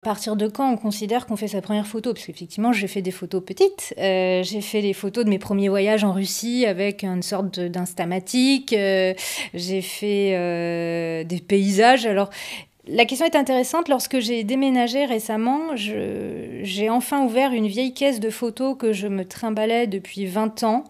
À partir de quand on considère qu'on fait sa première photo? Parce qu'effectivement, j'ai fait des photos petites. J'ai fait les photos de mes premiers voyages en Russie avec une sorte d'Instamatic. J'ai fait des paysages. Alors, la question est intéressante. Lorsque j'ai déménagé récemment, j'ai enfin ouvert une vieille caisse de photos que je me trimballais depuis 20 ans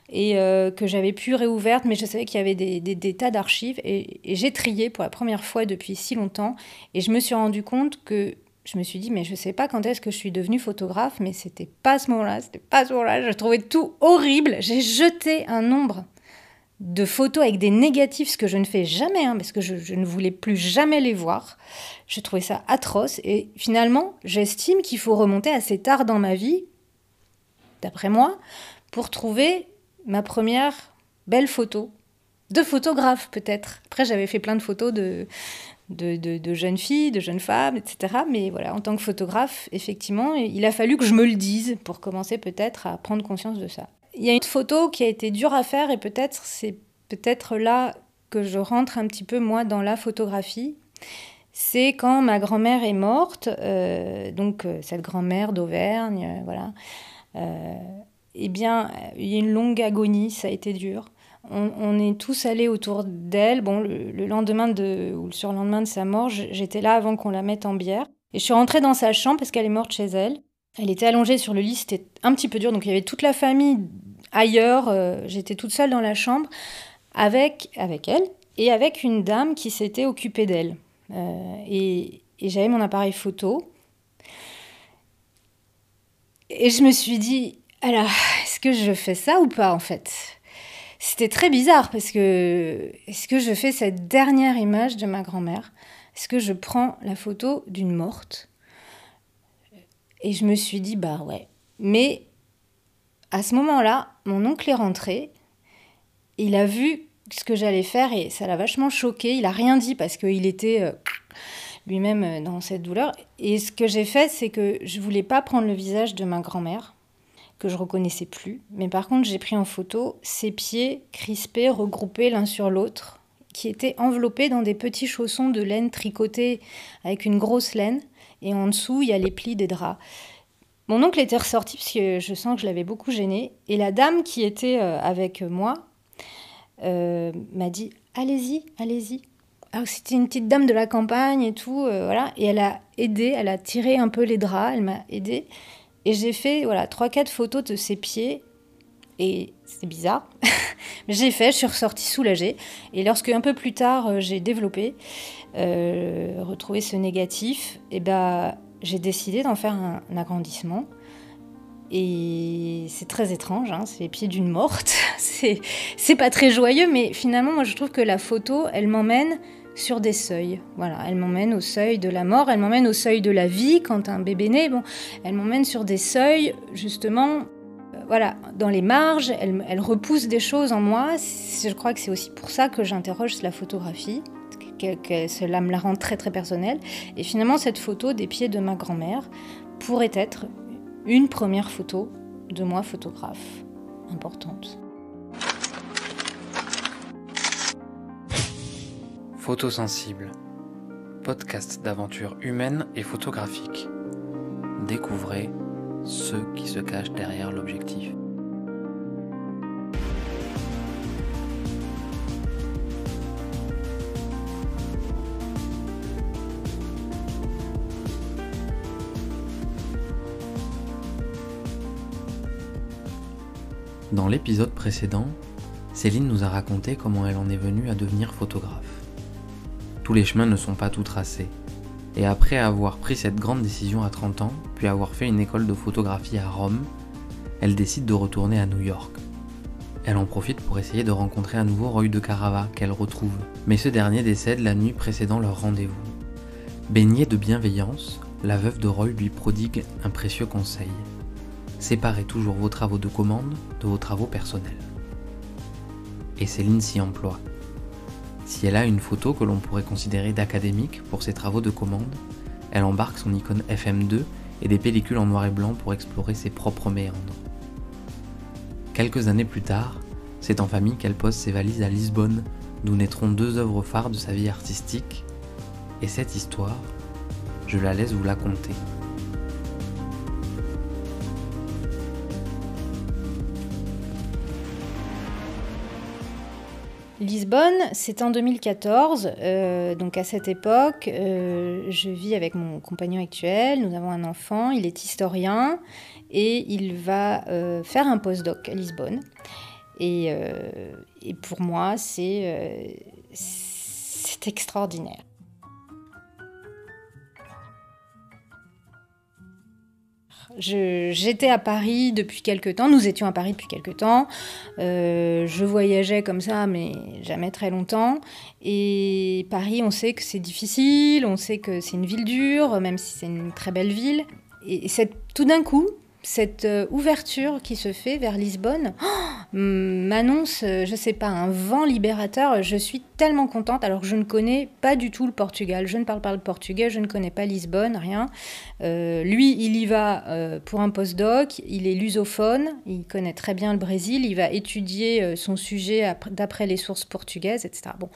et que j'avais plus réouverte, mais je savais qu'il y avait des tas d'archives. Et j'ai trié pour la première fois depuis si longtemps. Et je me suis rendu compte que je me suis dit, mais je sais pas quand est-ce que je suis devenue photographe, mais c'était pas à ce moment-là, je trouvais tout horrible. J'ai jeté un nombre de photos avec des négatifs, ce que je ne fais jamais, parce que je ne voulais plus jamais les voir. Je trouvais ça atroce, et finalement, j'estime qu'il faut remonter assez tard dans ma vie, d'après moi, pour trouver ma première belle photo. De photographe, peut-être. Après, j'avais fait plein de photos de jeunes filles, de jeunes femmes, etc. Mais voilà, en tant que photographe, effectivement, il a fallu que je me le dise pour commencer peut-être à prendre conscience de ça. Il y a une photo qui a été dure à faire et c'est peut-être là que je rentre un petit peu, moi, dans la photographie. C'est quand ma grand-mère est morte, cette grand-mère d'Auvergne, voilà. Eh bien, il y a une longue agonie, ça a été dur. On est tous allés autour d'elle. Bon, le lendemain ou le surlendemain de sa mort, j'étais là avant qu'on la mette en bière. Et je suis rentrée dans sa chambre parce qu'elle est morte chez elle. Elle était allongée sur le lit, c'était un petit peu dur. Donc il y avait toute la famille ailleurs. J'étais toute seule dans la chambre avec elle et avec une dame qui s'était occupée d'elle. Et j'avais mon appareil photo. Et je me suis dit, alors, est-ce que je fais ça ou pas en fait ? C'était très bizarre parce que est-ce que je fais cette dernière image de ma grand-mère ? Est-ce que je prends la photo d'une morte ? Et je me suis dit, bah ouais. Mais à ce moment-là, mon oncle est rentré. Il a vu ce que j'allais faire et ça l'a vachement choqué. Il n'a rien dit parce qu'il était lui-même dans cette douleur. Et ce que j'ai fait, c'est que je ne voulais pas prendre le visage de ma grand-mère, que je reconnaissais plus. Mais par contre, j'ai pris en photo ses pieds crispés, regroupés l'un sur l'autre, qui étaient enveloppés dans des petits chaussons de laine tricotés avec une grosse laine. Et en dessous, il y a les plis des draps. Mon oncle était ressorti parce que je sens que je l'avais beaucoup gêné. Et la dame qui était avec moi m'a dit « Allez-y, allez-y ». Alors, c'était une petite dame de la campagne et tout, voilà. Et elle a aidé, elle a tiré un peu les draps, elle m'a aidée. Et j'ai fait 3-4 photos de ses pieds. Et c'est bizarre. Mais je suis ressortie soulagée. Et lorsque, un peu plus tard, j'ai développé, retrouvé ce négatif, j'ai décidé d'en faire un agrandissement. Et c'est très étrange, c'est les pieds d'une morte. C'est pas très joyeux, mais finalement, moi, je trouve que la photo, elle m'emmène sur des seuils. Voilà, elle m'emmène au seuil de la mort, elle m'emmène au seuil de la vie quand un bébé naît. Bon, elle m'emmène sur des seuils, justement, dans les marges. Elle repousse des choses en moi. Je crois que c'est aussi pour ça que j'interroge la photographie, que cela me la rend très très personnelle. Et finalement, cette photo des pieds de ma grand-mère pourrait être une première photo de moi photographe importante. Photosensible, podcast d'aventures humaines et photographiques. Découvrez ceux qui se cachent derrière l'objectif. Dans l'épisode précédent, Céline nous a raconté comment elle en est venue à devenir photographe. Tous les chemins ne sont pas tout tracés, et après avoir pris cette grande décision à 30 ans, puis avoir fait une école de photographie à Rome, elle décide de retourner à New York. Elle en profite pour essayer de rencontrer à nouveau Roy de Carava, qu'elle retrouve, mais ce dernier décède la nuit précédant leur rendez-vous. Baignée de bienveillance, la veuve de Roy lui prodigue un précieux conseil. Séparez toujours vos travaux de commande de vos travaux personnels. Et Céline s'y emploie. Si elle a une photo que l'on pourrait considérer d'académique pour ses travaux de commande, elle embarque son Nikon FM2 et des pellicules en noir et blanc pour explorer ses propres méandres. Quelques années plus tard, c'est en famille qu'elle pose ses valises à Lisbonne, d'où naîtront 2 œuvres phares de sa vie artistique. Et cette histoire, Je la laisse vous la conter. Lisbonne, c'est en 2014, donc à cette époque, je vis avec mon compagnon actuel, nous avons un enfant, il est historien et il va faire un postdoc à Lisbonne. Et pour moi, c'est extraordinaire. J'étais à Paris depuis quelque temps, nous étions à Paris depuis quelque temps, je voyageais comme ça mais jamais très longtemps, et Paris on sait que c'est difficile, on sait que c'est une ville dure, même si c'est une très belle ville, et tout d'un coup, cette ouverture qui se fait vers Lisbonne m'annonce, je sais pas, un vent libérateur. Je suis tellement contente, alors que je ne connais pas du tout le Portugal. Je ne parle pas le portugais, je ne connais pas Lisbonne, rien. Lui, il y va pour un postdoc, il est lusophone, il connaît très bien le Brésil, il va étudier son sujet d'après les sources portugaises, etc. Bon.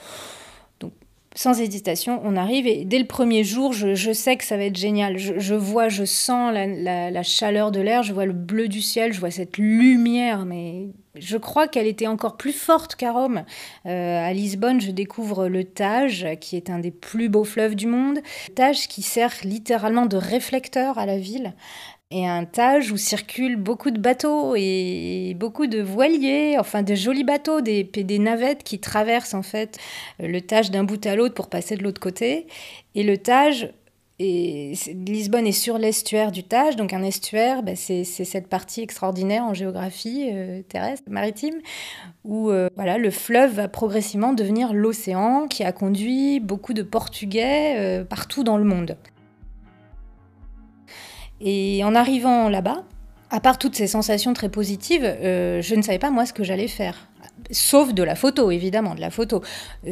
Sans hésitation, on arrive et dès le premier jour, je sais que ça va être génial. Je sens la chaleur de l'air, je vois le bleu du ciel, je vois cette lumière, mais je crois qu'elle était encore plus forte qu'à Rome. À Lisbonne, je découvre le Tage, qui est un des plus beaux fleuves du monde. Le Tage qui sert littéralement de réflecteur à la ville. Et un Tage où circulent beaucoup de bateaux et beaucoup de voiliers, enfin de jolis bateaux, des navettes qui traversent en fait le Tage d'un bout à l'autre pour passer de l'autre côté. Et le Tage, Lisbonne est sur l'estuaire du Tage, donc un estuaire, c'est cette partie extraordinaire en géographie terrestre, maritime, où voilà, le fleuve va progressivement devenir l'océan qui a conduit beaucoup de Portugais partout dans le monde. Et en arrivant là-bas, à part toutes ces sensations très positives, je ne savais pas moi ce que j'allais faire. Sauf de la photo, évidemment, de la photo.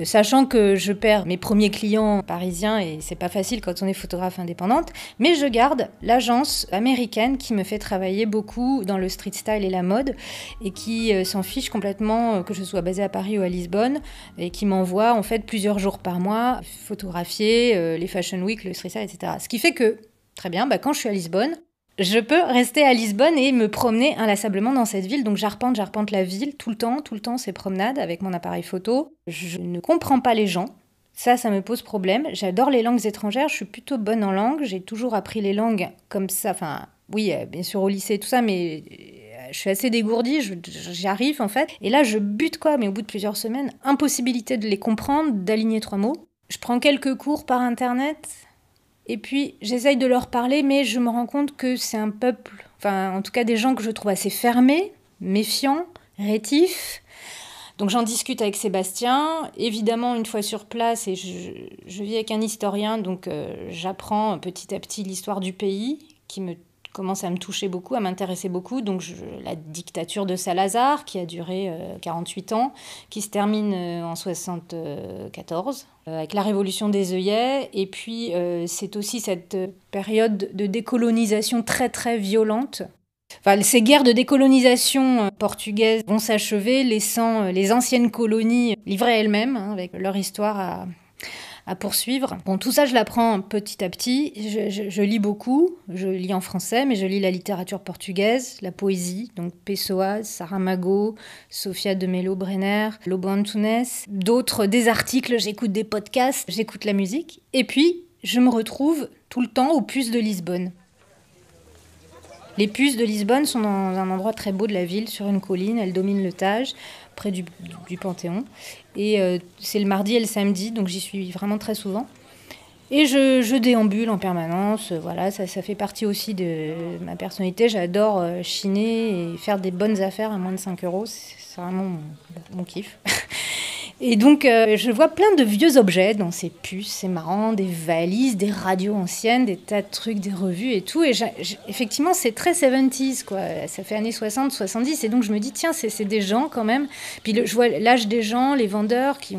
Sachant que je perds mes premiers clients parisiens, et c'est pas facile quand on est photographe indépendante, mais je garde l'agence américaine qui me fait travailler beaucoup dans le street style et la mode, et qui s'en fiche complètement que je sois basée à Paris ou à Lisbonne, et qui m'envoie en fait plusieurs jours par mois photographier les Fashion Week, le street style, etc. Ce qui fait que très bien, quand je suis à Lisbonne, je peux rester à Lisbonne et me promener inlassablement dans cette ville. Donc j'arpente la ville tout le temps ces promenades avec mon appareil photo. Je ne comprends pas les gens, ça me pose problème. J'adore les langues étrangères, je suis plutôt bonne en langue. J'ai toujours appris les langues comme ça, enfin oui, bien sûr au lycée et tout ça, mais je suis assez dégourdie, j'y arrive en fait. Et là je bute mais au bout de plusieurs semaines, impossibilité de les comprendre, d'aligner 3 mots. Je prends quelques cours par internet. Et puis, j'essaye de leur parler, mais je me rends compte que c'est un peuple, enfin, en tout cas des gens que je trouve assez fermés, méfiants, rétifs. Donc j'en discute avec Sébastien. Évidemment, une fois sur place, et je vis avec un historien, donc j'apprends petit à petit l'histoire du pays, qui commence à me toucher beaucoup, à m'intéresser beaucoup. Donc la dictature de Salazar, qui a duré 48 ans, qui se termine en 74, avec la révolution des œillets. Et puis c'est aussi cette période de décolonisation très très violente. Enfin, ces guerres de décolonisation portugaises vont s'achever, laissant les anciennes colonies livrées elles-mêmes, avec leur histoire à poursuivre. Bon, tout ça, je l'apprends petit à petit. Je lis beaucoup. Je lis en français, mais je lis la littérature portugaise, la poésie, donc Pessoa, Saramago, Sofia de Mello Brenner, Lobo Antunes, des articles, j'écoute des podcasts, j'écoute la musique. Et puis, je me retrouve tout le temps aux Puces de Lisbonne. Les Puces de Lisbonne sont dans un endroit très beau de la ville, sur une colline. Elles dominent le Tage, près du Panthéon. Et c'est le mardi et le samedi, donc j'y suis vraiment très souvent. Et je déambule en permanence. Voilà, ça fait partie aussi de ma personnalité. J'adore chiner et faire des bonnes affaires à moins de 5 €. C'est vraiment mon kiff. Et donc, je vois plein de vieux objets dans ces puces, c'est marrant, des valises, des radios anciennes, des tas de trucs, des revues et tout. Et effectivement, c'est très 70s, quoi. Ça fait années 60, 70. Et donc, je me dis, tiens, c'est des gens quand même. Puis je vois l'âge des gens, les vendeurs qui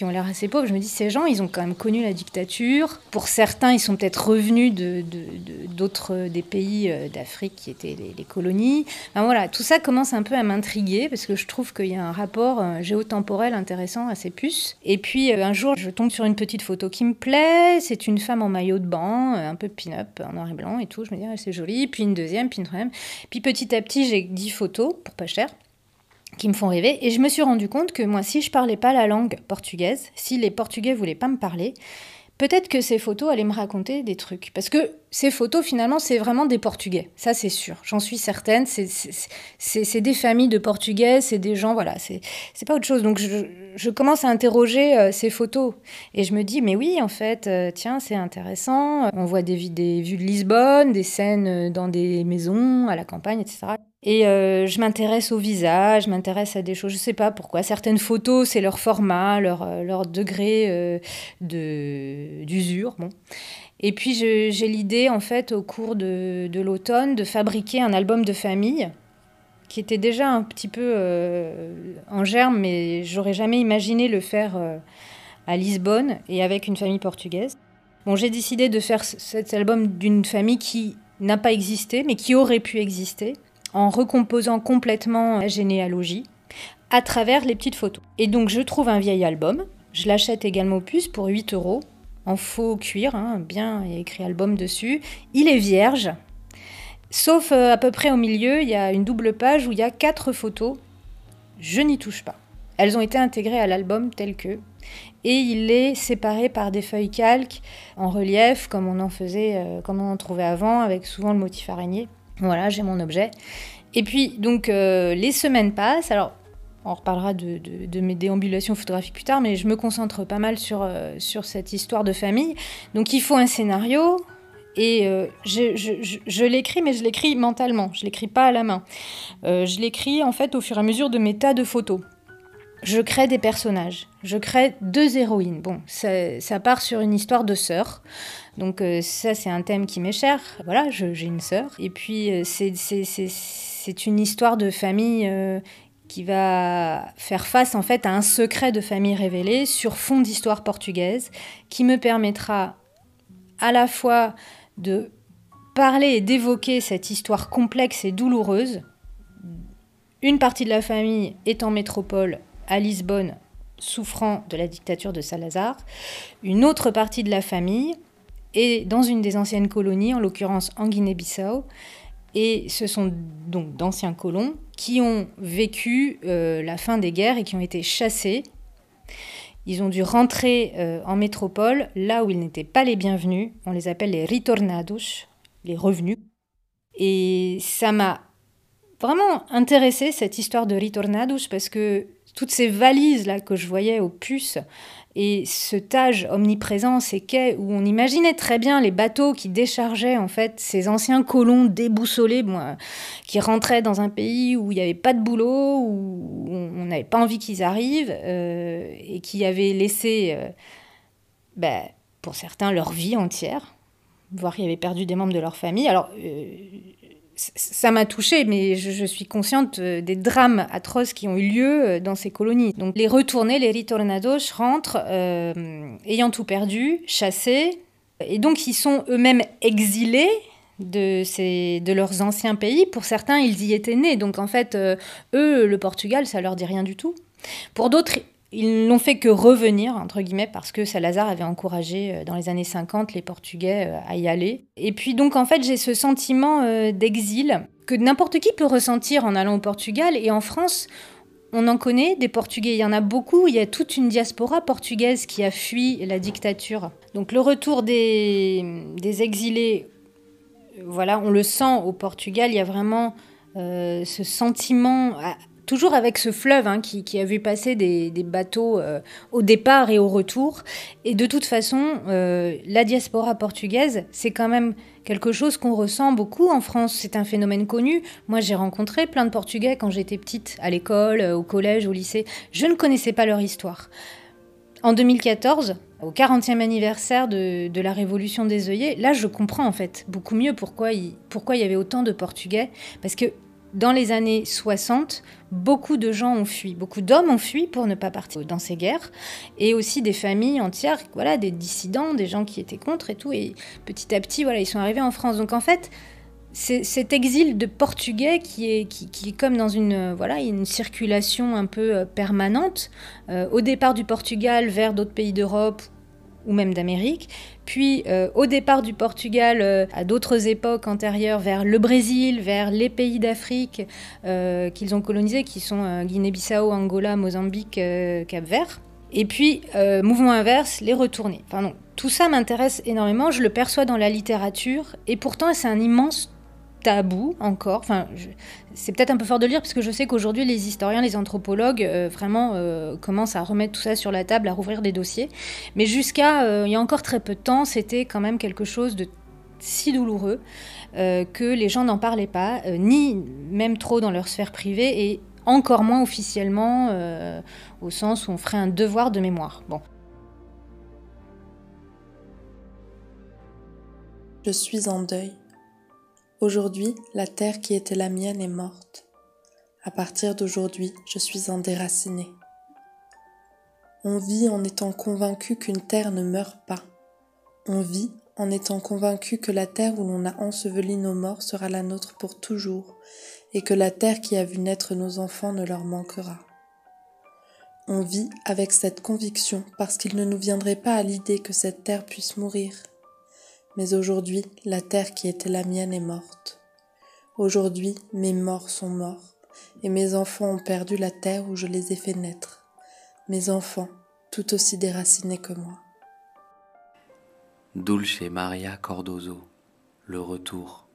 ont l'air assez pauvres. Je me dis, ces gens, ils ont quand même connu la dictature. Pour certains, ils sont peut-être revenus d'autres des pays d'Afrique qui étaient les colonies. Enfin, voilà, tout ça commence un peu à m'intriguer parce que je trouve qu'il y a un rapport géotemporel intéressant à ces puces. Et puis un jour, je tombe sur une petite photo qui me plaît. C'est une femme en maillot de bain, un peu pin-up, en noir et blanc et tout. Je me dis, c'est joli. Puis une deuxième, puis une troisième. Puis petit à petit, j'ai 10 photos, pour pas cher, qui me font rêver. Et je me suis rendu compte que moi, si je parlais pas la langue portugaise, si les Portugais voulaient pas me parler, peut-être que ces photos allaient me raconter des trucs. Parce que ces photos, finalement, c'est vraiment des Portugais. Ça, c'est sûr. J'en suis certaine. C'est des familles de Portugais, c'est des gens, voilà. C'est pas autre chose. Donc, je commence à interroger ces photos. Et je me dis, mais oui, en fait, tiens, c'est intéressant. On voit des vues de Lisbonne, des scènes dans des maisons, à la campagne, etc. Et je m'intéresse au visage, je m'intéresse à des choses, je sais pas pourquoi. Certaines photos, c'est leur format, leur degré d'usure. Bon. Et puis j'ai l'idée, en fait, au cours de l'automne, de fabriquer un album de famille qui était déjà un petit peu en germe, mais j'aurais jamais imaginé le faire à Lisbonne et avec une famille portugaise. Bon, j'ai décidé de faire cet album d'une famille qui n'a pas existé, mais qui aurait pu exister, en recomposant complètement la généalogie à travers les petites photos. Et donc je trouve un vieil album, je l'achète également aux puces pour 8 €, en faux cuir, bien, il y a écrit album dessus. Il est vierge, sauf à peu près au milieu, il y a une double page où il y a 4 photos. Je n'y touche pas. Elles ont été intégrées à l'album tel que. Et il est séparé par des feuilles calques en relief, comme on en faisait, comme on en trouvait avant, avec souvent le motif araignée. Voilà, j'ai mon objet. Et puis, donc, les semaines passent. Alors, on reparlera de mes déambulations photographiques plus tard, mais je me concentre pas mal sur cette histoire de famille. Donc, il faut un scénario. Et je l'écris, mais je l'écris mentalement. Je l'écris pas à la main. Je l'écris, en fait, au fur et à mesure de mes tas de photos. Je crée des personnages. Je crée 2 héroïnes. Bon, ça part sur une histoire de sœurs. Donc ça, c'est un thème qui m'est cher. Voilà, j'ai une sœur. Et puis, c'est une histoire de famille qui va faire face, en fait, à un secret de famille révélé sur fond d'histoire portugaise qui me permettra à la fois de parler et d'évoquer cette histoire complexe et douloureuse. Une partie de la famille est en métropole, à Lisbonne, souffrant de la dictature de Salazar. Une autre partie de la famille est dans une des anciennes colonies, en l'occurrence en Guinée-Bissau. Et ce sont donc d'anciens colons qui ont vécu la fin des guerres et qui ont été chassés. Ils ont dû rentrer en métropole, là où ils n'étaient pas les bienvenus. On les appelle les retornados, les revenus. Et ça m'a vraiment intéressée, cette histoire de retornados, parce que toutes ces valises-là que je voyais aux puces et ce tage omniprésent, ces quais où on imaginait très bien les bateaux qui déchargeaient en fait ces anciens colons déboussolés, qui rentraient dans un pays où il n'y avait pas de boulot, où on n'avait pas envie qu'ils arrivent et qui avaient laissé, pour certains, leur vie entière, voire qui avaient perdu des membres de leur famille. Alors, ça m'a touchée, mais je suis consciente des drames atroces qui ont eu lieu dans ces colonies. Donc les retournés, les retornados, rentrent ayant tout perdu, chassés, et donc ils sont eux-mêmes exilés de leurs anciens pays. Pour certains, ils y étaient nés, donc en fait, eux, le Portugal, ça leur dit rien du tout. Pour d'autres, ils n'ont fait que revenir, entre guillemets, parce que Salazar avait encouragé dans les années 50 les Portugais à y aller. Et puis donc en fait j'ai ce sentiment d'exil que n'importe qui peut ressentir en allant au Portugal. Et en France, on en connaît des Portugais, il y en a beaucoup. Il y a toute une diaspora portugaise qui a fui la dictature. Donc le retour des exilés, voilà, on le sent au Portugal. Il y a vraiment ce sentiment... toujours avec ce fleuve qui a vu passer des bateaux au départ et au retour. Et de toute façon, la diaspora portugaise, c'est quand même quelque chose qu'on ressent beaucoup en France. C'est un phénomène connu. Moi, j'ai rencontré plein de Portugais quand j'étais petite, à l'école, au collège, au lycée. Je ne connaissais pas leur histoire. En 2014, au 40e anniversaire de la Révolution des œillets, là, je comprends en fait beaucoup mieux pourquoi il y avait autant de Portugais. Parce que Dans les années 60, beaucoup de gens ont fui, beaucoup d'hommes ont fui pour ne pas partir dans ces guerres, et aussi des familles entières, voilà, des dissidents, des gens qui étaient contre et tout, et petit à petit, voilà, ils sont arrivés en France. Donc en fait, c'est cet exil de Portugais qui est comme dans une circulation un peu permanente, au départ du Portugal vers d'autres pays d'Europe, ou même d'Amérique, puis au départ du Portugal à d'autres époques antérieures vers le Brésil, vers les pays d'Afrique qu'ils ont colonisés, qui sont Guinée-Bissau, Angola, Mozambique, Cap-Vert. Et puis, mouvement inverse, les retourner. Enfin, non, tout ça m'intéresse énormément, je le perçois dans la littérature, et pourtant c'est un immense tabou encore. Enfin, c'est peut-être un peu fort de le dire parce que je sais qu'aujourd'hui les historiens, les anthropologues vraiment commencent à remettre tout ça sur la table, à rouvrir des dossiers. Mais jusqu'à il y a encore très peu de temps, c'était quand même quelque chose de si douloureux que les gens n'en parlaient pas, ni même trop dans leur sphère privée et encore moins officiellement au sens où on ferait un devoir de mémoire. Bon. Je suis en deuil. Aujourd'hui, la terre qui était la mienne est morte. À partir d'aujourd'hui, je suis en déraciné. On vit en étant convaincu qu'une terre ne meurt pas. On vit en étant convaincu que la terre où l'on a enseveli nos morts sera la nôtre pour toujours et que la terre qui a vu naître nos enfants ne leur manquera. On vit avec cette conviction parce qu'il ne nous viendrait pas à l'idée que cette terre puisse mourir. Mais aujourd'hui, la terre qui était la mienne est morte. Aujourd'hui, mes morts sont morts, et mes enfants ont perdu la terre où je les ai fait naître. Mes enfants, tout aussi déracinés que moi. Dulce Maria Cardoso, le retour.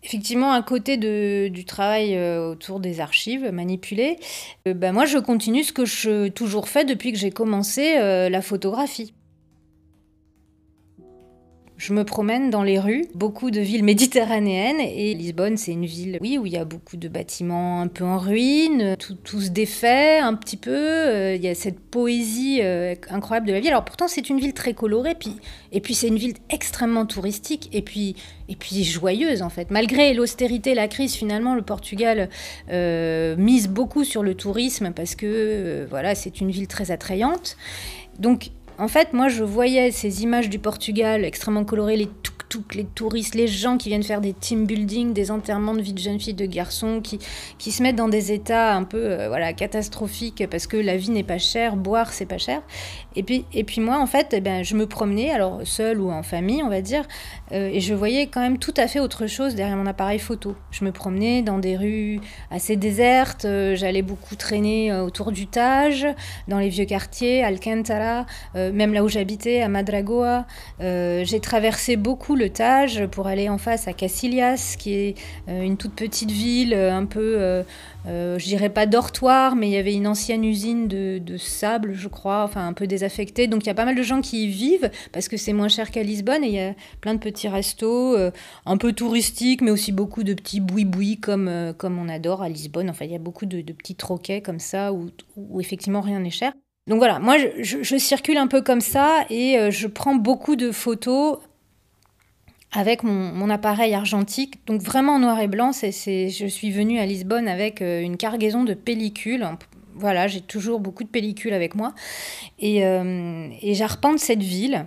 Effectivement, à côté du travail autour des archives manipulées, moi je continue ce que j'ai toujours fait depuis que j'ai commencé la photographie. Je me promène dans les rues, beaucoup de villes méditerranéennes, et Lisbonne, c'est une ville, oui, où il y a beaucoup de bâtiments un peu en ruine, tout se défait un petit peu, il y a cette poésie incroyable de la ville. Alors pourtant, c'est une ville très colorée, et puis c'est une ville extrêmement touristique, et puis joyeuse en fait. Malgré l'austérité, la crise, finalement, le Portugal mise beaucoup sur le tourisme parce que voilà, c'est une ville très attrayante. Donc en fait, moi, je voyais ces images du Portugal extrêmement colorées, les tuk-tuk, les touristes, les gens qui viennent faire des team building, des enterrements de vie de jeunes filles, de garçons, qui se mettent dans des états un peu catastrophiques parce que la vie n'est pas chère, boire, c'est pas cher. Et puis moi, en fait, je me promenais, alors seule ou en famille, on va dire, et je voyais quand même tout à fait autre chose derrière mon appareil photo. Je me promenais dans des rues assez désertes, j'allais beaucoup traîner autour du Tage, dans les vieux quartiers, Alcântara, même là où j'habitais, à Madragoa. J'ai traversé beaucoup le Tage pour aller en face à Cacilhas, qui est une toute petite ville, un peu, je dirais pas dortoir, mais il y avait une ancienne usine de sable, je crois, enfin un peu désaffectée. Donc il y a pas mal de gens qui y vivent, parce que c'est moins cher qu'à Lisbonne, et il y a plein de petits restos, un peu touristiques, mais aussi beaucoup de petits boui-boui, comme on adore à Lisbonne. Enfin, il y a beaucoup de petits troquets comme ça, où effectivement rien n'est cher. Donc voilà, moi je circule un peu comme ça et je prends beaucoup de photos avec mon appareil argentique, donc vraiment en noir et blanc. Je suis venue à Lisbonne avec une cargaison de pellicules. Voilà, j'ai toujours beaucoup de pellicules avec moi et j'arpente cette ville.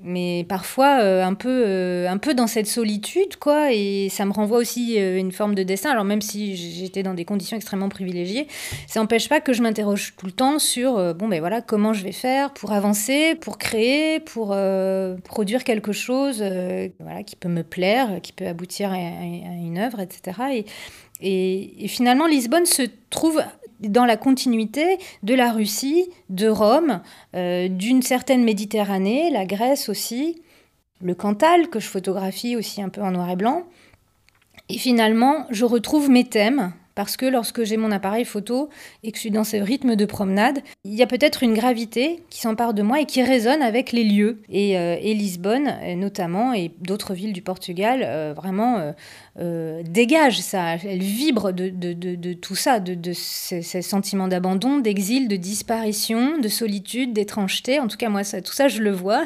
Mais parfois un peu dans cette solitude, quoi, et ça me renvoie aussi une forme de destin. Alors même si j'étais dans des conditions extrêmement privilégiées, ça n'empêche pas que je m'interroge tout le temps sur voilà, comment je vais faire pour avancer, pour créer, pour produire quelque chose voilà, qui peut me plaire, qui peut aboutir à une œuvre, etc. Et finalement, Lisbonne se trouve dans la continuité de la Russie, de Rome, d'une certaine Méditerranée, la Grèce aussi, le Cantal, que je photographie aussi un peu en noir et blanc. Et finalement, je retrouve mes thèmes, parce que lorsque j'ai mon appareil photo et que je suis dans ce rythme de promenade, il y a peut-être une gravité qui s'empare de moi et qui résonne avec les lieux. Et Lisbonne, notamment, et d'autres villes du Portugal, vraiment dégage ça. Elle vibre de tout ça, de ces sentiments d'abandon, d'exil, de disparition, de solitude, d'étrangeté. En tout cas, moi, tout ça, je le vois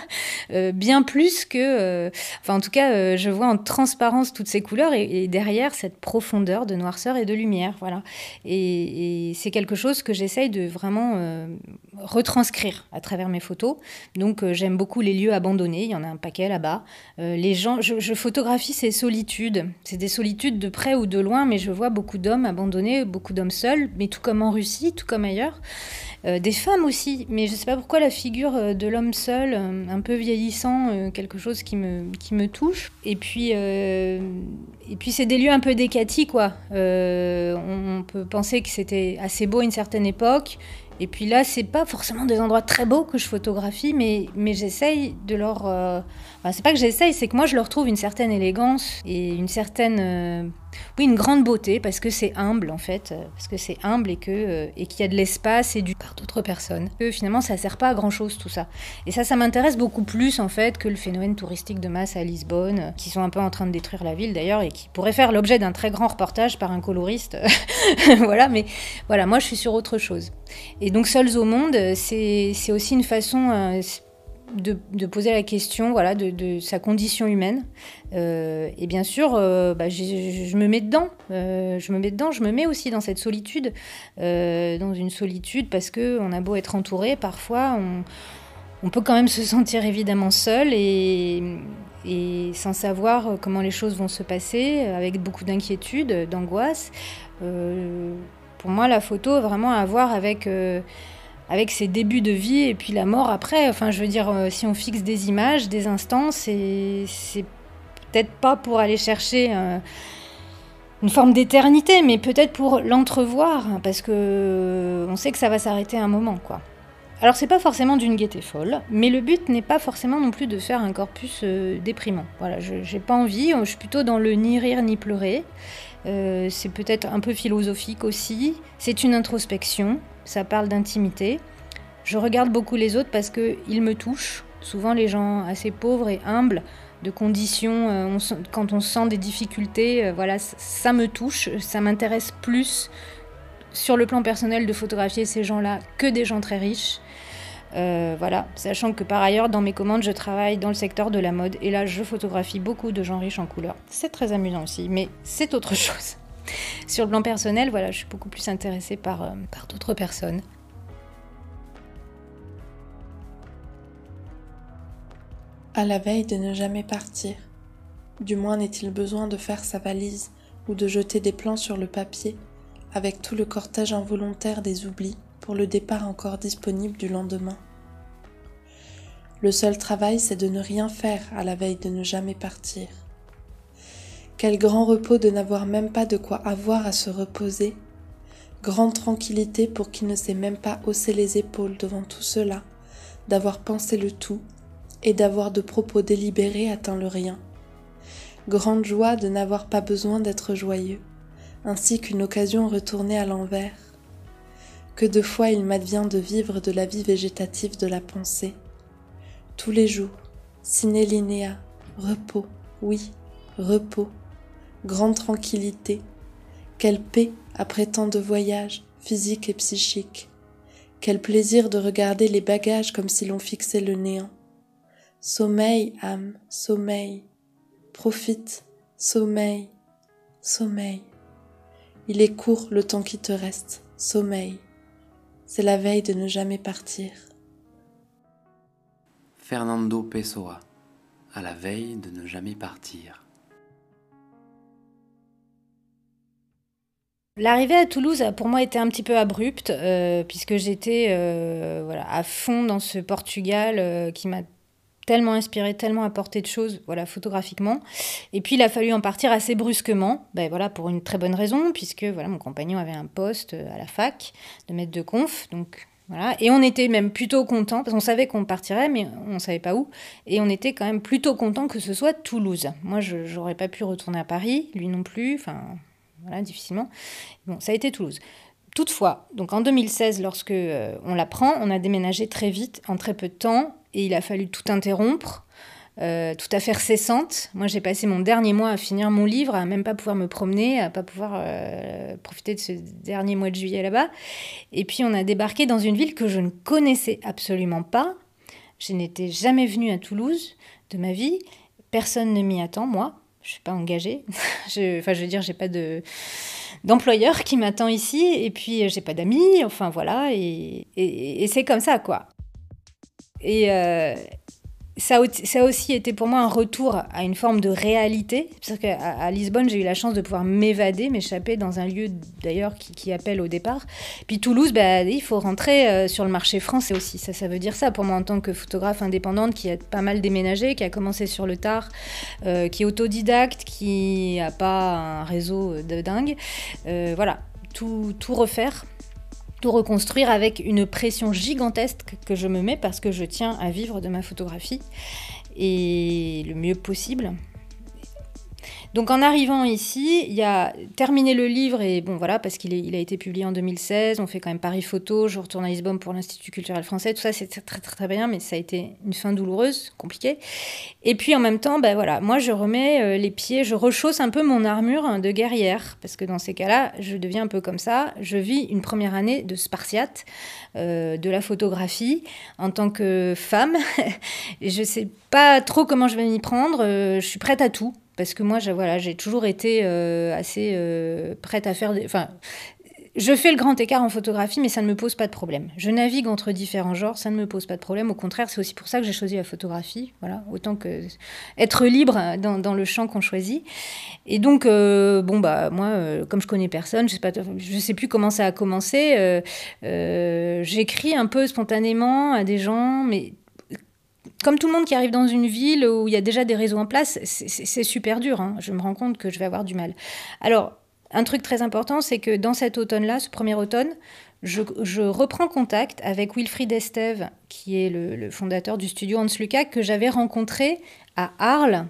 bien plus que... en tout cas, je vois en transparence toutes ces couleurs et derrière cette profondeur de noirceur et de lumière. Voilà. Et c'est quelque chose que j'essaye de vraiment retranscrire à travers mes photos. Donc, j'aime beaucoup les lieux abandonnés. Il y en a un paquet là-bas. Les gens, je photographie ces solitudes. C'est des solitudes de près ou de loin, mais je vois beaucoup d'hommes abandonnés, beaucoup d'hommes seuls, mais tout comme en Russie, tout comme ailleurs. Des femmes aussi, mais je ne sais pas pourquoi la figure de l'homme seul, un peu vieillissant, quelque chose qui me touche. Et puis c'est des lieux un peu décatis, quoi. On peut penser que c'était assez beau à une certaine époque. Et puis là, c'est pas forcément des endroits très beaux que je photographie, mais j'essaye de leur... c'est pas que j'essaye, c'est que moi, je leur trouve une certaine élégance et une certaine... une grande beauté, parce que c'est humble, en fait. Parce que c'est humble et qu'il y a de l'espace et du par d'autres personnes. Que finalement, ça sert pas à grand-chose, tout ça. Et ça m'intéresse beaucoup plus, en fait, que le phénomène touristique de masse à Lisbonne, qui sont un peu en train de détruire la ville, d'ailleurs, et qui pourrait faire l'objet d'un très grand reportage par un coloriste. Voilà, mais voilà, moi, je suis sur autre chose. Et donc, Seuls au monde, c'est aussi une façon de poser la question, voilà, de sa condition humaine. Et bien sûr, je me mets dedans. Je me mets aussi dans cette solitude, dans une solitude parce qu'on a beau être entouré, parfois on peut quand même se sentir évidemment seul et sans savoir comment les choses vont se passer, avec beaucoup d'inquiétude, d'angoisse. Pour moi, la photo a vraiment à voir avec ses débuts de vie et puis la mort après. Enfin, je veux dire, si on fixe des images, des instants, c'est peut-être pas pour aller chercher une forme d'éternité, mais peut-être pour l'entrevoir, parce que on sait que ça va s'arrêter à un moment, quoi. Alors, c'est pas forcément d'une gaieté folle, mais le but n'est pas forcément non plus de faire un corpus déprimant. Voilà, j'ai pas envie, je suis plutôt dans le ni rire ni pleurer. C'est peut-être un peu philosophique aussi. C'est une introspection, ça parle d'intimité. Je regarde beaucoup les autres parce qu'ils me touchent. Souvent les gens assez pauvres et humbles, de conditions, quand on sent des difficultés, voilà, ça me touche, ça m'intéresse plus sur le plan personnel de photographier ces gens-là que des gens très riches. Voilà, sachant que par ailleurs dans mes commandes je travaille dans le secteur de la mode et là je photographie beaucoup de gens riches en couleurs. C'est très amusant aussi, mais c'est autre chose. Sur le plan personnel, voilà, je suis beaucoup plus intéressée par d'autres personnes. À la veille de ne jamais partir, du moins n'est-il besoin de faire sa valise ou de jeter des plans sur le papier avec tout le cortège involontaire des oublis pour le départ encore disponible du lendemain. Le seul travail, c'est de ne rien faire à la veille de ne jamais partir. Quel grand repos de n'avoir même pas de quoi avoir à se reposer. Grande tranquillité pour qui ne sait même pas hausser les épaules devant tout cela, d'avoir pensé le tout et d'avoir de propos délibérés atteint le rien. Grande joie de n'avoir pas besoin d'être joyeux, ainsi qu'une occasion retournée à l'envers. Que de fois il m'advient de vivre de la vie végétative de la pensée. Tous les jours, sine linea, repos, oui, repos, grande tranquillité. Quelle paix après tant de voyages, physiques et psychiques. Quel plaisir de regarder les bagages comme si l'on fixait le néant. Sommeil, âme, sommeil. Profite, sommeil, sommeil. Il est court le temps qui te reste, sommeil. C'est la veille de ne jamais partir. Fernando Pessoa, à la veille de ne jamais partir. L'arrivée à Toulouse a pour moi été un petit peu abrupte, puisque j'étais à fond dans ce Portugal qui m'a tellement inspiré, tellement apporté de choses, voilà, photographiquement. Et puis il a fallu en partir assez brusquement, pour une très bonne raison, puisque voilà, mon compagnon avait un poste à la fac de maître de conf, donc voilà. Et on était même plutôt contents, parce qu'on savait qu'on partirait, mais on savait pas où. Et on était quand même plutôt contents que ce soit Toulouse. Moi, j'aurais pas pu retourner à Paris, lui non plus. Enfin, voilà, difficilement. Bon, ça a été Toulouse. Toutefois, donc en 2016, lorsque on l'apprend, on a déménagé très vite, en très peu de temps, et il a fallu tout interrompre, tout affaire cessante. Moi, j'ai passé mon dernier mois à finir mon livre, à même pas pouvoir me promener, à pas pouvoir profiter de ce dernier mois de juillet là-bas. Et puis, on a débarqué dans une ville que je ne connaissais absolument pas. Je n'étais jamais venue à Toulouse de ma vie. Personne ne m'y attend, moi. Je ne suis pas engagée. Je veux dire, j'ai pas d'employeur qui m'attend ici. Et puis, j'ai pas d'amis. Enfin, voilà. Et c'est comme ça, quoi. Et ça a aussi été pour moi un retour à une forme de réalité. Parce qu'à Lisbonne, j'ai eu la chance de pouvoir m'évader, m'échapper dans un lieu d'ailleurs qui appelle au départ. Puis Toulouse, il faut rentrer sur le marché français aussi. Ça veut dire ça pour moi en tant que photographe indépendante qui a pas mal déménagé, qui a commencé sur le tard, qui est autodidacte, qui n'a pas un réseau de dingue. Voilà, tout refaire. Tout reconstruire avec une pression gigantesque que je me mets parce que je tiens à vivre de ma photographie et le mieux possible. Donc en arrivant ici, il y a terminé le livre et bon voilà, parce qu'il a été publié en 2016, on fait quand même Paris Photo, je retourne à Lisbonne pour l'Institut culturel français, tout ça c'est très, très très bien, mais ça a été une fin douloureuse, compliquée. Et puis en même temps, voilà, moi je remets les pieds, je rechausse un peu mon armure de guerrière, parce que dans ces cas-là, je deviens un peu comme ça, je vis une première année de spartiate, de la photographie, en tant que femme, et je sais pas trop comment je vais m'y prendre, je suis prête à tout. Parce que moi, j'ai toujours été assez prête à faire... je fais le grand écart en photographie, mais ça ne me pose pas de problème. Je navigue entre différents genres, ça ne me pose pas de problème. Au contraire, c'est aussi pour ça que j'ai choisi la photographie. Voilà, autant que être libre dans le champ qu'on choisit. Et donc, moi, comme je connais personne, je sais plus comment ça a commencé. J'écris un peu spontanément à des gens, mais... Comme tout le monde qui arrive dans une ville où il y a déjà des réseaux en place, c'est super dur. Hein. Je me rends compte que je vais avoir du mal. Alors, un truc très important, c'est que dans cet automne-là, ce premier automne, je reprends contact avec Wilfried Estève, qui est le fondateur du studio Hans Lucas, que j'avais rencontré à Arles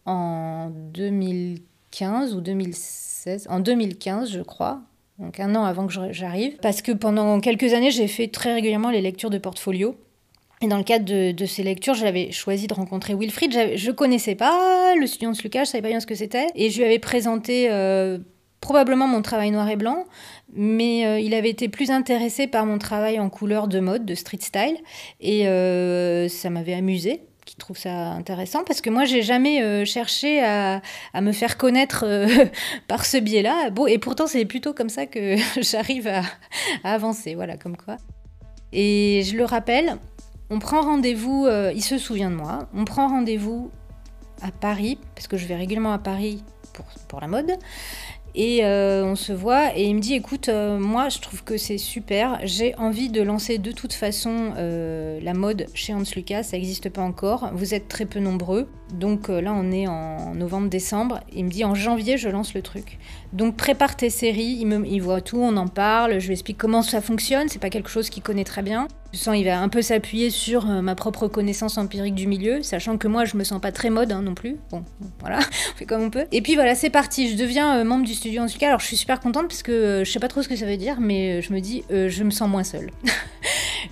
en 2015 ou 2016. En 2015, je crois. Donc 1 an avant que j'arrive. Parce que pendant quelques années, j'ai fait très régulièrement les lectures de portfolio. Et dans le cadre de ces lectures, j'avais choisi de rencontrer Wilfried. Je connaissais pas le studio Hans Lucas, je savais pas bien ce que c'était. Et je lui avais présenté probablement mon travail noir et blanc, mais il avait été plus intéressé par mon travail en couleur de mode, de street style. Et ça m'avait amusée, qui trouve ça intéressant, parce que moi, j'ai jamais cherché à me faire connaître par ce biais-là. Bon, et pourtant, c'est plutôt comme ça que j'arrive à avancer, voilà, comme quoi. Et je le rappelle... On prend rendez-vous, il se souvient de moi, on prend rendez-vous à Paris, parce que je vais régulièrement à Paris pour la mode, et on se voit, et il me dit, écoute, moi je trouve que c'est super, j'ai envie de lancer de toute façon la mode chez Hans Lucas, ça n'existe pas encore, vous êtes très peu nombreux, donc là on est en novembre-décembre, il me dit en janvier je lance le truc. Donc prépare tes séries, il voit tout, on en parle, je lui explique comment ça fonctionne, c'est pas quelque chose qu'il connaît très bien. Je sens qu'il va un peu s'appuyer sur ma propre connaissance empirique du milieu, sachant que moi je me sens pas très mode non plus. Bon, voilà, on fait comme on peut. Et puis voilà, c'est parti, je deviens membre du studio Hans Lucas. Alors je suis super contente parce que je sais pas trop ce que ça veut dire, mais je me dis je me sens moins seule.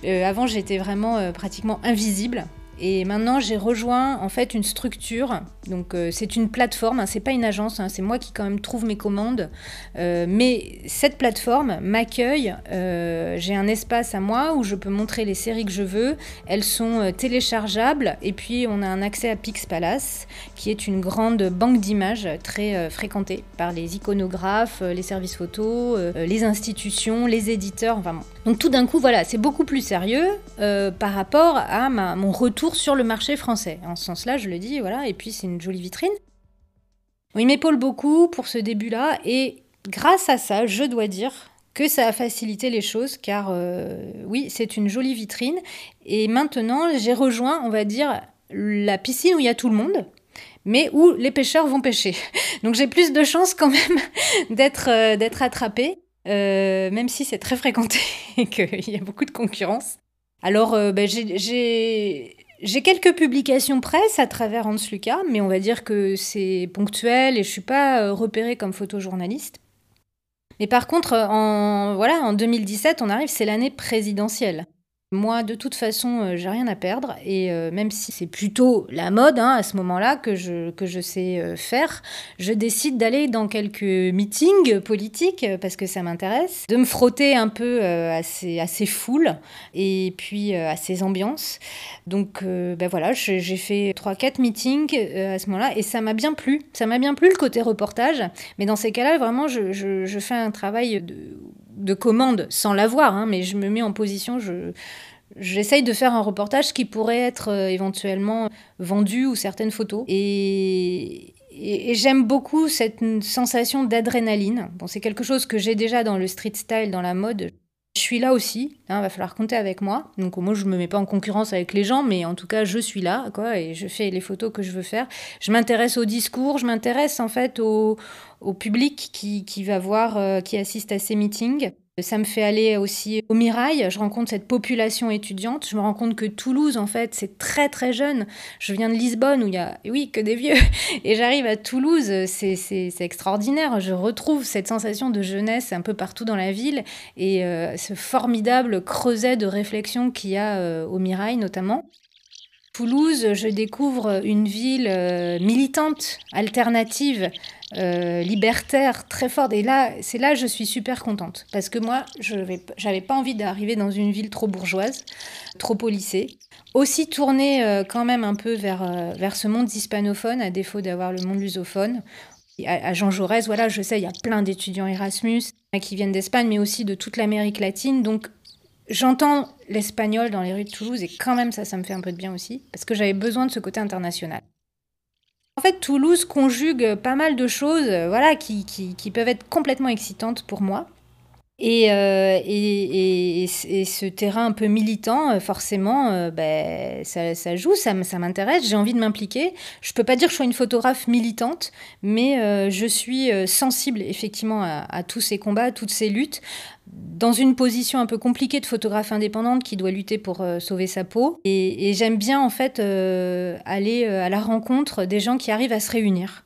Avant j'étais vraiment pratiquement invisible. Et maintenant, j'ai rejoint en fait une structure. Donc, c'est une plateforme, hein, c'est pas une agence, hein, c'est moi qui quand même trouve mes commandes. Mais cette plateforme m'accueille. J'ai un espace à moi où je peux montrer les séries que je veux. Elles sont téléchargeables. Et puis, on a un accès à Pixpalace, qui est une grande banque d'images très fréquentée par les iconographes, les services photos, les institutions, les éditeurs. Enfin bon. Donc, tout d'un coup, voilà, c'est beaucoup plus sérieux par rapport à mon retour sur le marché français. En ce sens-là, je le dis, voilà, et puis c'est une jolie vitrine. Il m'épaule beaucoup pour ce début-là, et grâce à ça, je dois dire que ça a facilité les choses, car oui, c'est une jolie vitrine, et maintenant, j'ai rejoint, on va dire, la piscine où il y a tout le monde, mais où les pêcheurs vont pêcher. Donc j'ai plus de chances quand même d'être attrapée, même si c'est très fréquenté et qu'il y a beaucoup de concurrence. Alors, j'ai quelques publications presse à travers Hans Lucas, mais on va dire que c'est ponctuel et je ne suis pas repérée comme photojournaliste. Mais par contre, en 2017, on arrive, c'est l'année présidentielle. Moi, de toute façon, j'ai rien à perdre et même si c'est plutôt la mode, à ce moment-là que je sais, faire, je décide d'aller dans quelques meetings politiques, parce que ça m'intéresse, de me frotter un peu, à ces foules et puis, à ces ambiances. Donc voilà, j'ai fait 3-4 meetings, à ce moment-là et ça m'a bien plu. Ça m'a bien plu le côté reportage, mais dans ces cas-là, vraiment, je fais un travail de commande sans l'avoir, mais je me mets en position, j'essaye de faire un reportage qui pourrait être éventuellement vendu ou certaines photos. Et j'aime beaucoup cette sensation d'adrénaline. Bon, c'est quelque chose que j'ai déjà dans le street style, dans la mode. Je suis là aussi, va falloir compter avec moi. Donc moi, je me mets pas en concurrence avec les gens, mais en tout cas, je suis là, quoi, et je fais les photos que je veux faire. Je m'intéresse au discours, je m'intéresse en fait au public qui va voir, qui assiste à ces meetings. Ça me fait aller aussi au Mirail, je rencontre cette population étudiante, je me rends compte que Toulouse, en fait, c'est très très jeune. Je viens de Lisbonne où il y a, oui, que des vieux, et j'arrive à Toulouse, c'est extraordinaire. Je retrouve cette sensation de jeunesse un peu partout dans la ville et ce formidable creuset de réflexion qu'il y a au Mirail notamment. Toulouse, je découvre une ville militante, alternative, libertaire, très forte. Et là, c'est là que je suis super contente. Parce que moi, j'avais pas envie d'arriver dans une ville trop bourgeoise, trop policée. Aussi tournée quand même un peu vers ce monde hispanophone, à défaut d'avoir le monde lusophone. À Jean Jaurès, voilà, je sais, il y a plein d'étudiants Erasmus qui viennent d'Espagne, mais aussi de toute l'Amérique latine. Donc, j'entends l'espagnol dans les rues de Toulouse et quand même ça me fait un peu de bien aussi, parce que j'avais besoin de ce côté international. En fait, Toulouse conjugue pas mal de choses voilà, qui peuvent être complètement excitantes pour moi. Et ce terrain un peu militant, forcément, ça joue, ça m'intéresse, j'ai envie de m'impliquer. Je peux pas dire que je sois une photographe militante, mais je suis sensible effectivement à tous ces combats, à toutes ces luttes, dans une position un peu compliquée de photographe indépendante qui doit lutter pour sauver sa peau. Et j'aime bien en fait aller à la rencontre des gens qui arrivent à se réunir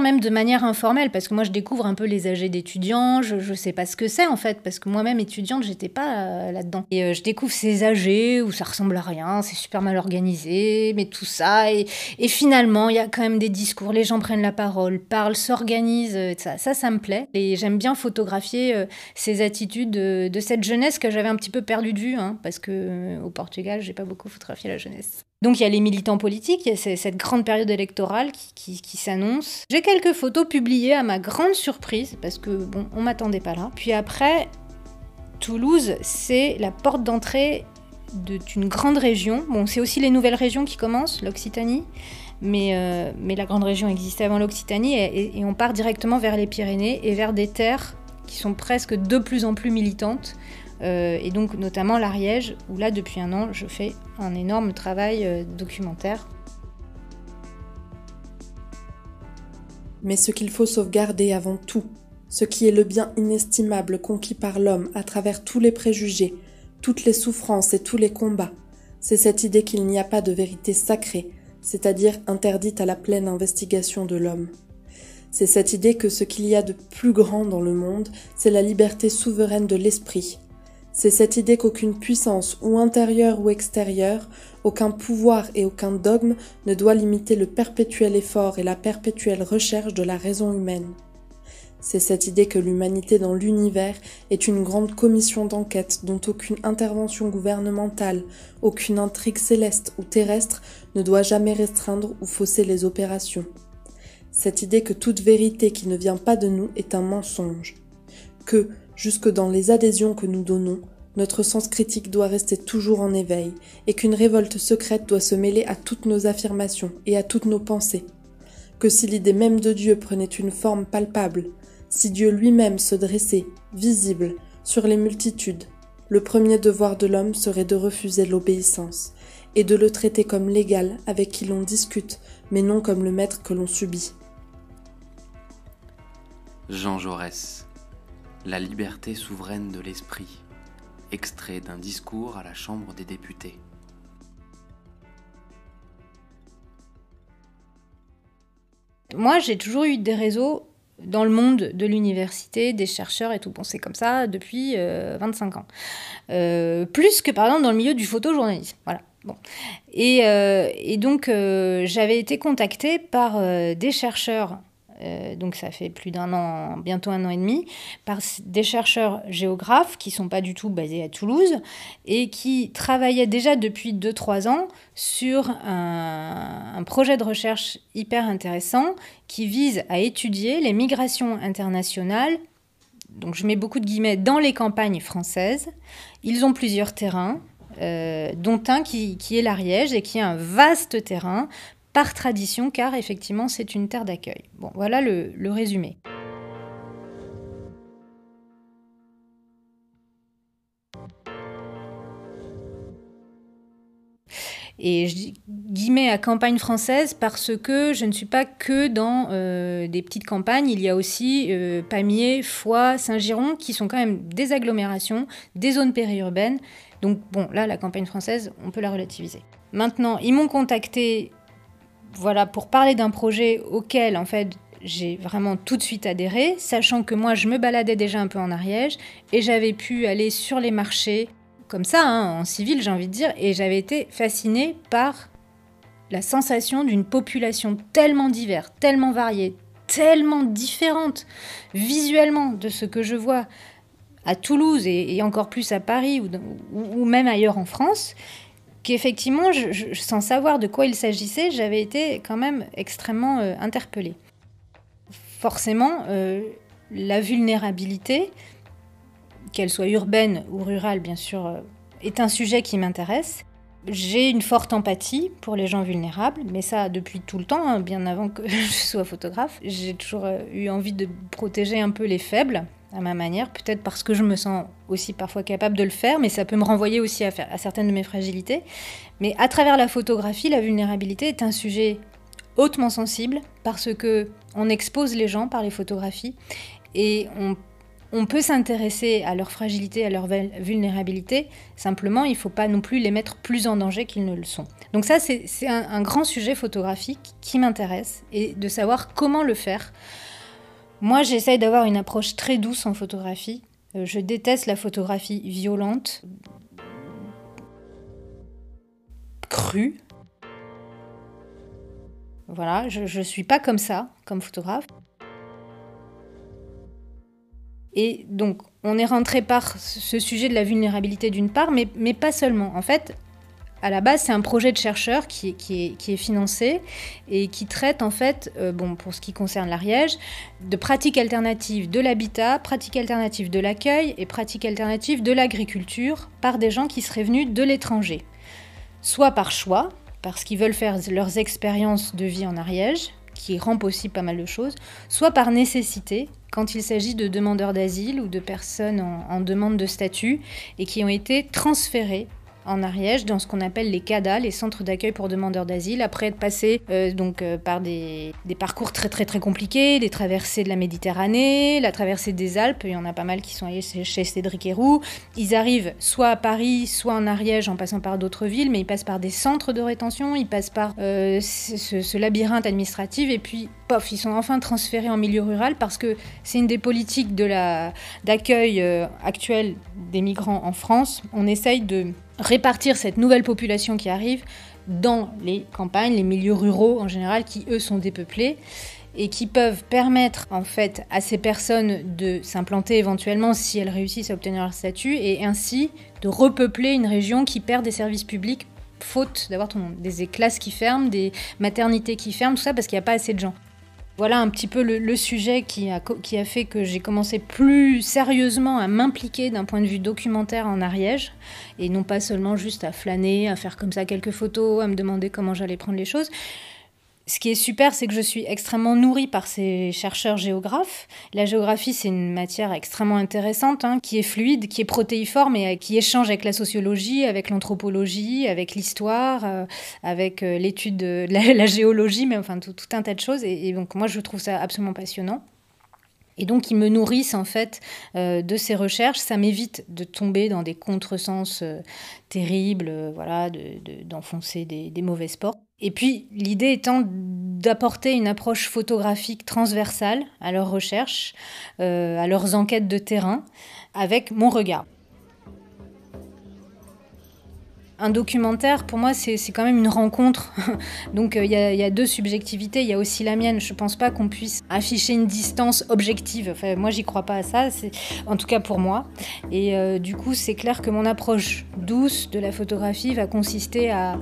même de manière informelle, parce que moi je découvre un peu les AG d'étudiants, je sais pas ce que c'est en fait, parce que moi-même étudiante j'étais pas là-dedans. Et je découvre ces AG où ça ressemble à rien, c'est super mal organisé, mais tout ça, et finalement il y a quand même des discours, les gens prennent la parole, parlent, s'organisent, ça me plaît. Et j'aime bien photographier ces attitudes de cette jeunesse que j'avais un petit peu perdue de vue, parce que au Portugal j'ai pas beaucoup photographié la jeunesse. Donc il y a les militants politiques, il y a cette grande période électorale qui s'annonce. J'ai quelques photos publiées à ma grande surprise, parce que bon, on m'attendait pas là. Puis après, Toulouse, c'est la porte d'entrée d'une grande région. Bon, c'est aussi les nouvelles régions qui commencent, l'Occitanie, mais la grande région existait avant l'Occitanie, et on part directement vers les Pyrénées et vers des terres qui sont presque de plus en plus militantes. Et donc notamment l'Ariège, où là depuis un an je fais un énorme travail documentaire. Mais ce qu'il faut sauvegarder avant tout, ce qui est le bien inestimable conquis par l'homme à travers tous les préjugés, toutes les souffrances et tous les combats, c'est cette idée qu'il n'y a pas de vérité sacrée, c'est-à-dire interdite à la pleine investigation de l'homme. C'est cette idée que ce qu'il y a de plus grand dans le monde, c'est la liberté souveraine de l'esprit. C'est cette idée qu'aucune puissance, ou intérieure ou extérieure, aucun pouvoir et aucun dogme ne doit limiter le perpétuel effort et la perpétuelle recherche de la raison humaine. C'est cette idée que l'humanité dans l'univers est une grande commission d'enquête dont aucune intervention gouvernementale, aucune intrigue céleste ou terrestre ne doit jamais restreindre ou fausser les opérations. Cette idée que toute vérité qui ne vient pas de nous est un mensonge. Que, jusque dans les adhésions que nous donnons, notre sens critique doit rester toujours en éveil et qu'une révolte secrète doit se mêler à toutes nos affirmations et à toutes nos pensées. Que si l'idée même de Dieu prenait une forme palpable, si Dieu lui-même se dressait, visible, sur les multitudes, le premier devoir de l'homme serait de refuser l'obéissance et de le traiter comme l'égal avec qui l'on discute, mais non comme le maître que l'on subit. Jean Jaurès, La liberté souveraine de l'esprit, extrait d'un discours à la Chambre des députés. Moi, j'ai toujours eu des réseaux dans le monde de l'université, des chercheurs et tout. Bon, c'est comme ça depuis 25 ans. Plus que, par exemple, dans le milieu du photojournalisme. Voilà. Bon. Et donc, j'avais été contactée par des chercheurs, donc ça fait plus d'un an, bientôt un an et demi, par des chercheurs géographes qui ne sont pas du tout basés à Toulouse et qui travaillaient déjà depuis 2-3 ans sur un projet de recherche hyper intéressant qui vise à étudier les migrations internationales, donc je mets beaucoup de guillemets, dans les campagnes françaises. Ils ont plusieurs terrains, dont un qui est l'Ariège et qui est un vaste terrain par tradition, car effectivement c'est une terre d'accueil. Bon, voilà le résumé. Et je dis guillemets à campagne française parce que je ne suis pas que dans des petites campagnes. Il y a aussi Pamiers, Foix, Saint-Giron, qui sont quand même des agglomérations, des zones périurbaines. Donc bon, là, la campagne française, on peut la relativiser. Maintenant, ils m'ont contacté pour parler d'un projet auquel, en fait, j'ai vraiment tout de suite adhéré, sachant que moi, je me baladais déjà un peu en Ariège et j'avais pu aller sur les marchés, comme ça, en civil, j'ai envie de dire, et j'avais été fascinée par la sensation d'une population tellement diverse, tellement variée, tellement différente visuellement de ce que je vois à Toulouse et encore plus à Paris ou même ailleurs en France, qu'effectivement, sans savoir de quoi il s'agissait, j'avais été quand même extrêmement interpellée. Forcément, la vulnérabilité, qu'elle soit urbaine ou rurale, bien sûr, est un sujet qui m'intéresse. J'ai une forte empathie pour les gens vulnérables, mais ça depuis tout le temps, bien avant que je sois photographe. J'ai toujours eu envie de protéger un peu les faibles, à ma manière, peut-être parce que je me sens aussi parfois capable de le faire, mais ça peut me renvoyer aussi à certaines de mes fragilités. Mais à travers la photographie, la vulnérabilité est un sujet hautement sensible, parce qu'on expose les gens par les photographies, et on peut s'intéresser à leur fragilité, à leur vulnérabilité, simplement il ne faut pas non plus les mettre plus en danger qu'ils ne le sont. Donc ça, c'est un grand sujet photographique qui m'intéresse, et de savoir comment le faire. Moi, j'essaye d'avoir une approche très douce en photographie. Je déteste la photographie violente, crue. Voilà, je ne suis pas comme ça, comme photographe. Et donc, on est rentré par ce sujet de la vulnérabilité d'une part, mais pas seulement. En fait, à la base, c'est un projet de chercheurs qui est financé et qui traite, en fait, pour ce qui concerne l'Ariège, de pratiques alternatives de l'habitat, pratiques alternatives de l'accueil et pratiques alternatives de l'agriculture par des gens qui seraient venus de l'étranger. Soit par choix, parce qu'ils veulent faire leurs expériences de vie en Ariège, qui rend possible pas mal de choses, soit par nécessité, quand il s'agit de demandeurs d'asile ou de personnes en demande de statut et qui ont été transférées en Ariège dans ce qu'on appelle les CADA, les centres d'accueil pour demandeurs d'asile, après être passés par des parcours très très très compliqués, des traversées de la Méditerranée, la traversée des Alpes, il y en a pas mal qui sont allés chez Cédric Héroux. Ils arrivent soit à Paris, soit en Ariège en passant par d'autres villes, mais ils passent par des centres de rétention, ils passent par ce labyrinthe administratif et puis pof, ils sont enfin transférés en milieu rural parce que c'est une des politiques d'accueil actuelle des migrants en France. On essaye de répartir cette nouvelle population qui arrive dans les campagnes, les milieux ruraux en général, qui eux sont dépeuplés et qui peuvent permettre en fait à ces personnes de s'implanter éventuellement si elles réussissent à obtenir leur statut et ainsi de repeupler une région qui perd des services publics faute d'avoir des classes qui ferment, des maternités qui ferment, tout ça parce qu'il n'y a pas assez de gens. Voilà un petit peu le sujet qui a fait que j'ai commencé plus sérieusement à m'impliquer d'un point de vue documentaire en Ariège, et non pas seulement juste à flâner, à faire comme ça quelques photos, à me demander comment j'allais prendre les choses. Ce qui est super, c'est que je suis extrêmement nourrie par ces chercheurs géographes. La géographie, c'est une matière extrêmement intéressante, qui est fluide, qui est protéiforme et qui échange avec la sociologie, avec l'anthropologie, avec l'histoire, avec l'étude de la géologie, mais enfin tout un tas de choses. Et donc moi, je trouve ça absolument passionnant. Et donc, ils me nourrissent en fait de ces recherches. Ça m'évite de tomber dans des contresens terribles, d'enfoncer des mauvais sports. Et puis, l'idée étant d'apporter une approche photographique transversale à leurs recherches, à leurs enquêtes de terrain, avec mon regard. Un documentaire, pour moi, c'est quand même une rencontre. Donc, il y a deux subjectivités. Il y a aussi la mienne. Je ne pense pas qu'on puisse afficher une distance objective. Enfin, moi, j'y crois pas à ça. En tout cas pour moi. Et du coup, c'est clair que mon approche douce de la photographie va consister à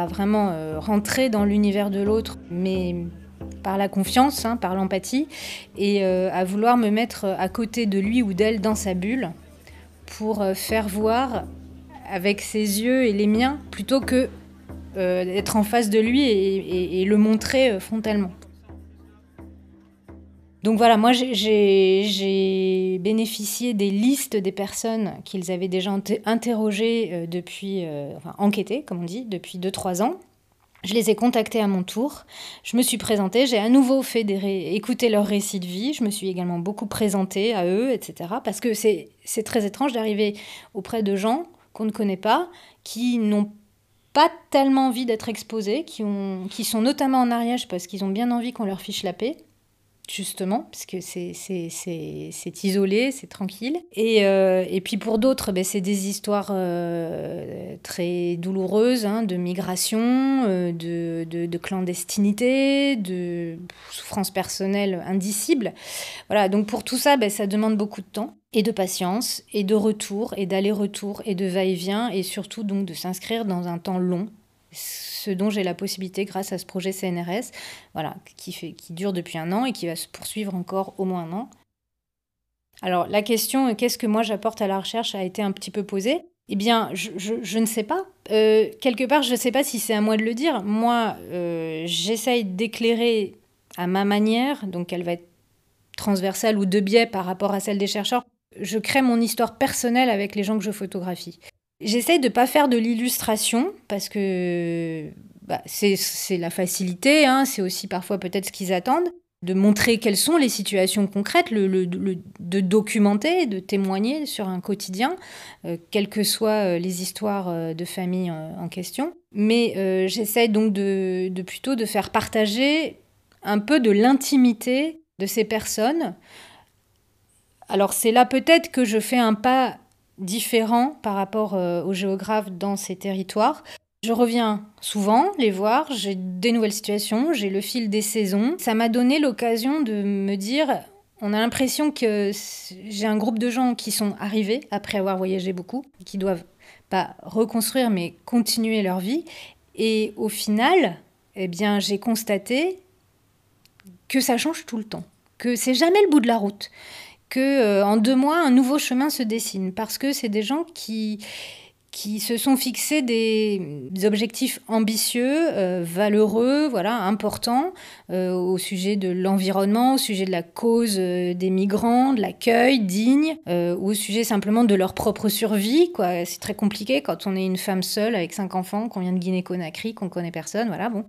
vraiment rentrer dans l'univers de l'autre, mais par la confiance, par l'empathie, et à vouloir me mettre à côté de lui ou d'elle dans sa bulle pour faire voir avec ses yeux et les miens, plutôt que d'être en face de lui et le montrer frontalement. Donc voilà, moi j'ai bénéficié des listes des personnes qu'ils avaient déjà interrogées enquêtées, comme on dit, depuis 2-3 ans. Je les ai contactés à mon tour, je me suis présentée, j'ai à nouveau fait écouter leur récit de vie, je me suis également beaucoup présentée à eux, etc. Parce que c'est très étrange d'arriver auprès de gens qu'on ne connaît pas, qui n'ont pas tellement envie d'être exposés, qui sont notamment en Ariège parce qu'ils ont bien envie qu'on leur fiche la paix, justement, parce que c'est isolé, c'est tranquille. Et puis pour d'autres, c'est des histoires très douloureuses, de migration, de clandestinité, de souffrance personnelle indicible. Voilà, donc pour tout ça, ça demande beaucoup de temps, et de patience, et de retour, et d'aller-retour, et de va-et-vient, et surtout donc de s'inscrire dans un temps long. Ce dont j'ai la possibilité grâce à ce projet CNRS, voilà, qui dure depuis 1 an et qui va se poursuivre encore au moins 1 an. Alors la question, qu'est-ce que moi j'apporte à la recherche, a été un petit peu posée. Eh bien, je ne sais pas. Quelque part, je ne sais pas si c'est à moi de le dire. Moi, j'essaye d'éclairer à ma manière, donc elle va être transversale ou de biais par rapport à celle des chercheurs. Je crée mon histoire personnelle avec les gens que je photographie. J'essaye de ne pas faire de l'illustration, parce que c'est la facilité, c'est aussi parfois peut-être ce qu'ils attendent, de montrer quelles sont les situations concrètes, de documenter, de témoigner sur un quotidien, quelles que soient les histoires de famille en question. Mais j'essaye donc plutôt de faire partager un peu de l'intimité de ces personnes. Alors c'est là peut-être que je fais un pas différent par rapport aux géographes dans ces territoires. Je reviens souvent les voir, j'ai des nouvelles situations, j'ai le fil des saisons. Ça m'a donné l'occasion de me dire, on a l'impression que j'ai un groupe de gens qui sont arrivés après avoir voyagé beaucoup, qui doivent pas reconstruire mais continuer leur vie. Et au final, j'ai constaté que ça change tout le temps, que c'est jamais le bout de la route. qu'en 2 mois, un nouveau chemin se dessine. Parce que c'est des gens qui se sont fixés des objectifs ambitieux, valeureux, importants, au sujet de l'environnement, au sujet de la cause des migrants, de l'accueil digne, ou au sujet simplement de leur propre survie, quoi. C'est très compliqué quand on est une femme seule avec 5 enfants, qu'on vient de Guinée-Conakry, qu'on connaît personne, bon.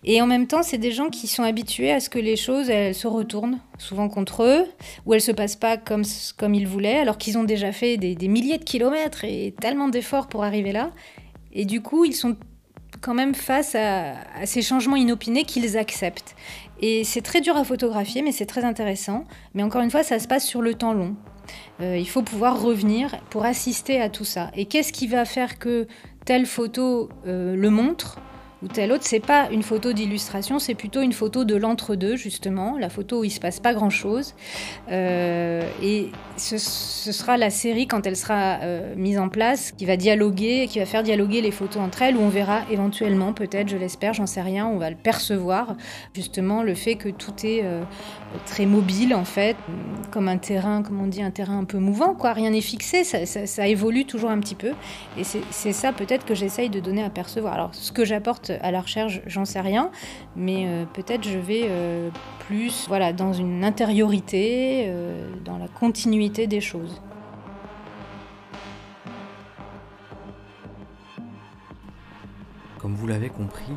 Et en même temps, c'est des gens qui sont habitués à ce que les choses, elles se retournent, souvent contre eux, ou elles se passent pas comme ils voulaient, alors qu'ils ont déjà fait des milliers de kilomètres et tellement d'efforts pour arriver là. Et du coup, ils sont quand même face à ces changements inopinés qu'ils acceptent. Et c'est très dur à photographier, mais c'est très intéressant. Mais encore une fois, ça se passe sur le temps long. Il faut pouvoir revenir pour assister à tout ça. Et qu'est-ce qui va faire que telle photo le montre ou telle autre, c'est pas une photo d'illustration, c'est plutôt une photo de l'entre-deux, justement, la photo où il se passe pas grand-chose. Et ce sera la série, quand elle sera mise en place, qui va faire dialoguer les photos entre elles, où on verra éventuellement, peut-être, je l'espère, j'en sais rien, on va le percevoir, justement, le fait que tout est très mobile, en fait, comme un terrain, comme on dit, un terrain un peu mouvant, quoi. Rien n'est fixé, ça évolue toujours un petit peu. Et c'est ça, peut-être, que j'essaye de donner à percevoir. Alors, ce que j'apporte à la recherche, j'en sais rien, mais peut-être je vais plus dans une intériorité, dans la continuité des choses. Comme vous l'avez compris,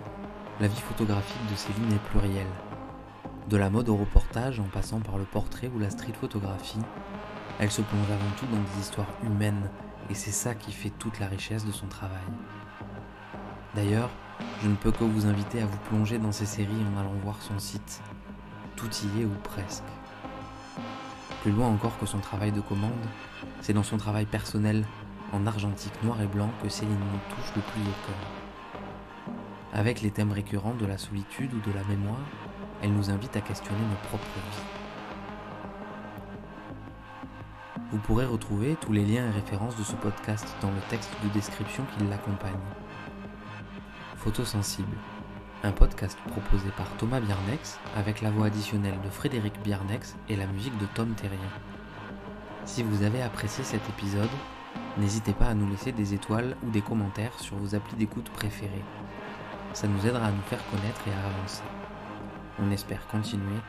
la vie photographique de Céline est plurielle. De la mode au reportage, en passant par le portrait ou la street photographie, elle se plonge avant tout dans des histoires humaines, et c'est ça qui fait toute la richesse de son travail. D'ailleurs, je ne peux que vous inviter à vous plonger dans ces séries en allant voir son site. Tout y est ou presque. Plus loin encore que son travail de commande, c'est dans son travail personnel, en argentique noir et blanc, que Céline nous touche le plus au cœur. Avec les thèmes récurrents de la solitude ou de la mémoire, elle nous invite à questionner nos propres vies. Vous pourrez retrouver tous les liens et références de ce podcast dans le texte de description qui l'accompagne. Photosensible, un podcast proposé par Thomas Biarnex avec la voix additionnelle de Frédéric Biarnex et la musique de Tom Terrien. Si vous avez apprécié cet épisode, n'hésitez pas à nous laisser des étoiles ou des commentaires sur vos applis d'écoute préférés. Ça nous aidera à nous faire connaître et à avancer. On espère continuer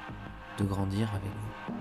de grandir avec vous.